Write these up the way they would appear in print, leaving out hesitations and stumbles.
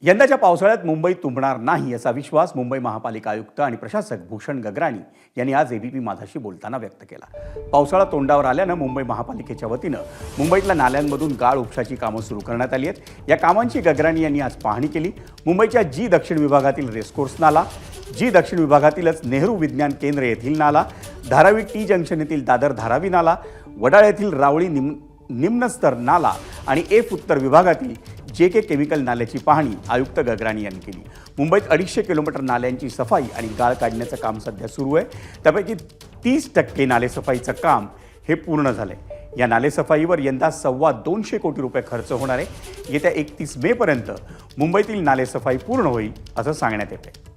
यंदाच्या पावसाळ्यात मुंबई तुंबणार नाही असा विश्वास मुंबई महापालिका आयुक्त आणि प्रशासक भूषण गगराणी यांनी आज एबीपी माझाशी बोलताना व्यक्त केला। पावसाळा तोंडावर आल्यानं मुंबई महापालिकेच्या वतीनं मुंबईतल्या नाल्यांमधून गाळ उपशाची कामं सुरू करण्यात आली आहेत। या कामांची गगराणी यांनी आज पाहणी केली। मुंबईच्या जी दक्षिण विभागातील रेसकोर्स नाला, जी दक्षिण विभागातीलच नेहरू विज्ञान केंद्र येथील नाला, धारावी टी जंक्शन येथील दादर धारावी नाला, वडाळ येथील रावळी निम्नस्तर नाला आणि एफ उत्तर विभागातील JK केमिकल नाल्याची पाहणी आयुक्त गगराणी यांनी केली। मुंबईत 250 किलोमीटर नाल्यांची सफाई आणि गाळ काढण्याचं काम सध्या सुरू आहे। त्यापैकी 30% नालेसफाईचं काम हे पूर्ण झालंय। या नालेसफाईवर यंदा 225 कोटी रुपये खर्च होणार आहे। येत्या 31 मे पर्यंत मुंबईतील नालेसफाई पूर्ण होईल असं सांगण्यात येते।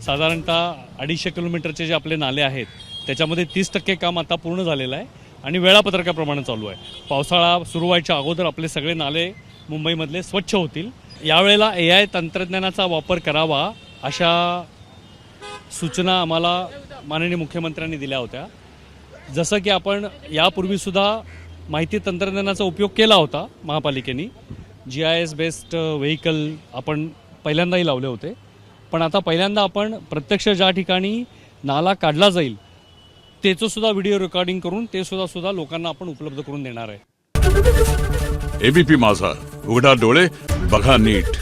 साधारणतः 250 किलोमीटरचे जे आपले नाले आहेत त्याच्यामध्ये 30% काम आता पूर्ण झालेलं आहे आणि वेळापत्रकाप्रमाणे चालू आहे। पावसाळा सुरू व्हायच्या अगोदर आपले सगळे नाले मुंबईमधले स्वच्छ होतील। यावेळेला AI तंत्रज्ञानाचा वापर करावा अशा सूचना आम्हाला माननीय मुख्यमंत्र्यांनी दिल्या होत्या। जसं की आपण यापूर्वीसुद्धा माहिती तंत्रज्ञानाचा उपयोग केला होता महापालिकेने। GIS बेस्ड व्हेकल आपण पहिल्यांदाही लावले होते, पण आता पहिल्यांदा आपण प्रत्यक्ष ज्या ठिकाणी नाला काढला जाईल त्याचं सुद्धा व्हिडिओ रेकॉर्डिंग करून ते सुद्धा लोकांना आपण उपलब्ध करून देणार आहे। ABP माझा, उघडा डोळे बघा नीट।